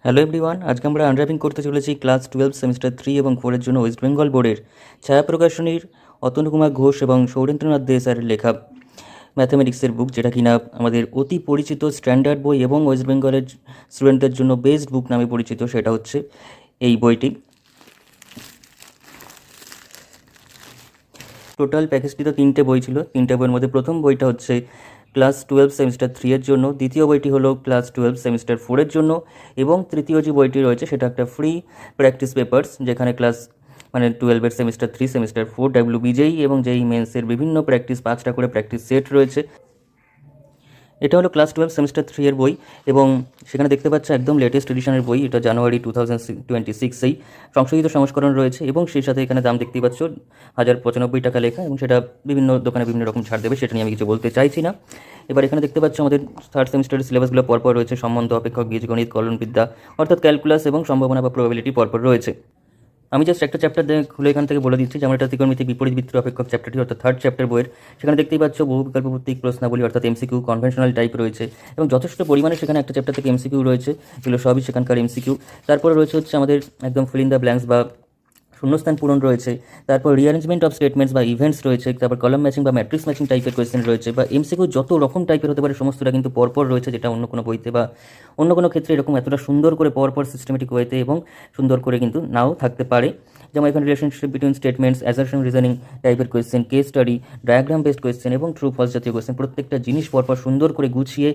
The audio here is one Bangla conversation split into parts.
হ্যালো এভরিওয়ান, আজকে আমরা আনর্যাপিং করতে চলেছি ক্লাস 12 সেমিস্টার 3 এবং 4 এর জন্য ওয়েস্ট বেঙ্গল বোর্ডের ছায়া প্রকাশনীর অতনু কুমার ঘোষ এবং সৌরেন্দ্রনাথ দে স্যারের লেখা ম্যাথামেটিক্সের বুক, যেটা কিনা আমাদের অতি পরিচিত স্ট্যান্ডার্ড বই এবং ওয়েস্ট বেঙ্গলের স্টুডেন্টদের জন্য বেস্ট বুক নামে পরিচিত। সেটা হচ্ছে এই বইটি। টোটাল প্যাকেজটিতে 3টে বই ছিল। 3টে বইয়ের মধ্যে প্রথম বইটা হচ্ছে ক্লাস 12 সেমিস্টার 3 এর জন্য, দ্বিতীয় বইটি হলো ক্লাস 12 সেমিস্টার 4 এর জন্য, এবং তৃতীয় যে বইটি রয়েছে সেটা একটা ফ্রি প্র্যাকটিস পেপার্স, যেখানে ক্লাস 12 সেমিস্টার 3 সেমিস্টার 4 WBJEE এবং JEE মেন্সের বিভিন্ন প্র্যাকটিস 5টা করে প্র্যাকটিস সেট রয়েছে। এটা হলো ক্লাস 12 সেমিস্টার 3 এর বই, এবং সেখানে দেখতে পাচ্ছ একদম লেটেস্ট এডিশনের বই। এটা জানুয়ারি 2026 সংশোধিত সংস্করণ রয়েছে, এবং সেই সাথে এখানে দাম দেখতেই পাচ্ছ 1095 টাকা লেখা, এবং সেটা বিভিন্ন দোকানে বিভিন্ন রকম ছাড় দেবে, সেটা নিয়ে আমি কিছু বলতে চাইছি না। এবার এখানে দেখতে পাচ্ছ আমাদের থার্ড সেমিস্টারের সিলেবাসগুলো পরপর রয়েছে। সম্বন্ধ, অপেক্ষক, বীজগণিত, কলনবিদ্যা অর্থাৎ ক্যালকুলাস এবং সম্ভাবনা বা প্রবাবিলিটি পরপর রয়েছে। আমি জাস্ট একটা চ্যাপ্টার খুলে এখান থেকে বলে দিচ্ছি, যেমন এটা ত্রিকোণমিতিক বিপরীত বৃত্ত অপেক্ষক চ্যাপ্টারটি, অর্থাৎ থার্ড চ্যাপ্টার বইয়ের। সেখানে দেখতেই পাচ্ছ বহু বিকল্প ভিত্তিক প্রশ্নাবলী অর্থাৎ এমসিকিউ কনভেনশনাল টাইপ রয়েছে, এবং যথেষ্ট পরিমাণে সেখানে একটা চ্যাপ্টার থেকে এমসিকিউ রয়েছে, এগুলো সবই সেখানকার এমসিকিউ। তারপরে রয়েছে হচ্ছে আমাদের একদম ফিল ইন দ্য ব্ল্যাঙ্কস বা শূন্যস্থান পূরণ রয়েছে। তারপর রিঅ্যারেঞ্জমেন্ট অফ স্টেটমেন্টস বা ইভেন্টস রয়েছে। তারপর কলাম ম্যাচিং বা ম্যাট্রিক্স ম্যাচিং টাইপের কোয়েশ্চেন রয়েছে, বা এমসিকিউ যত রকম টাইপের হতে পারে সমস্তটা কিন্তু পরপর রয়েছে, যেটা অন্য কোনো বইতে বা অন্য কোনো ক্ষেত্রে এরকম এতটা সুন্দর করে পরপর সিস্টেমেটিক ওয়েতে এবং সুন্দর করে কিন্তু নাও থাকতে পারে। যেমন এখানে relationship between statements, assertion, reasoning টাইপের question, case study, diagram based question এবং ট্রু ফলস জাতীয় কোয়েশ্চেন, প্রত্যেকটা জিনিস পরপর সুন্দর করে গুছিয়ে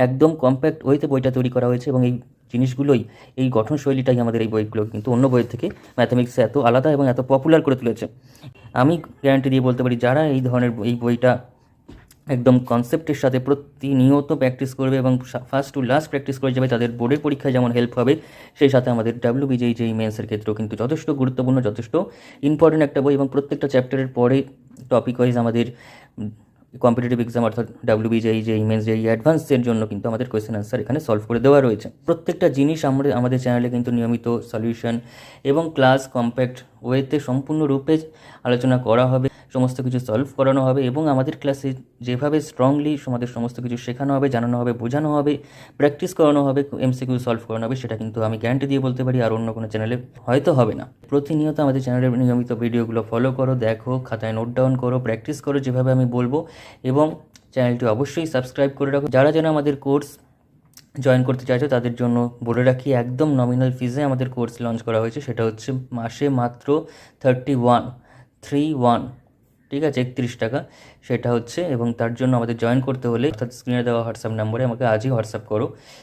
একদম কম্প্যাক্ট ওয়েতে বইটা তৈরি করা হয়েছে, এবং এই জিনিসগুলোই, এই গঠনশৈলীটাই আমাদের এই বইগুলো কিন্তু অন্য বইয়ের থেকে ম্যাথামেটিক্সে এত আলাদা এবং এত পপুলার করে তুলেছে। আমি গ্যারান্টি দিয়ে বলতে পারি, যারা এই ধরনের এই বইটা একদম কনসেপ্টের সাথে প্রতিনিয়ত প্র্যাকটিস করবে এবং ফার্স্ট টু লাস্ট প্র্যাকটিস করে যাবে, তাদের বোর্ডের পরীক্ষায় যেমন হেল্প হবে, সেই সাথে আমাদের WBJEE JEE মেন্সের ক্ষেত্রেও কিন্তু যথেষ্ট গুরুত্বপূর্ণ, যথেষ্ট ইম্পর্টেন্ট একটা বই। এবং প্রত্যেকটা চ্যাপ্টারের পরে টপিক ওয়াইজ আমাদের কম্পিটিটিভ এক্সাম অর্থাৎ WBJEE JEE মেন্স JEE অ্যাডভান্সের জন্য কিন্তু আমাদের কোয়েশ্চেন আনসার এখানে সলভ করে দেওয়া রয়েছে। প্রত্যেকটা জিনিস আমরা আমাদের চ্যানেলে কিন্তু নিয়মিত সলিউশন এবং ক্লাস কম্প্যাক্ট ওয়েতে সম্পূর্ণরূপে আলোচনা করা হবে, সমস্ত কিছু সলভ করানো হবে, এবং আমাদের ক্লাসে যেভাবে স্ট্রংলি আমাদের সমস্ত কিছু শেখানো হবে, জানানো হবে, বোঝানো হবে, প্র্যাকটিস করানো হবে, এমসিকিউ সলভ করানো হবে, সেটা কিন্তু আমি গ্যারান্টি দিয়ে বলতে পারি আর অন্য কোনো চ্যানেলে হয়তো হবে না। প্রতিনিয়ত আমাদের চ্যানেলের নিয়মিত ভিডিওগুলো ফলো করো, দেখো, খাতায় নোট ডাউন করো, প্র্যাকটিস করো যেভাবে আমি বলবো, এবং চ্যানেলটি অবশ্যই সাবস্ক্রাইব করে রাখো। যারা যেন আমাদের কোর্স জয়েন করতে চাইছো তাদের জন্য বলে রাখি, একদম নমিনাল ফিজে আমাদের কোর্স লঞ্চ করা হয়েছে। সেটা হচ্ছে মাসে মাত্র 31, ঠিক আছে, 31 টাকা সেটা হচ্ছে। এবং তার জন্য আমাদের জয়েন করতে হলে অর্থাৎ স্ক্রিনে দেওয়া হোয়াটসঅ্যাপ নম্বরে আমাকে আজই হোয়াটসঅ্যাপ করো।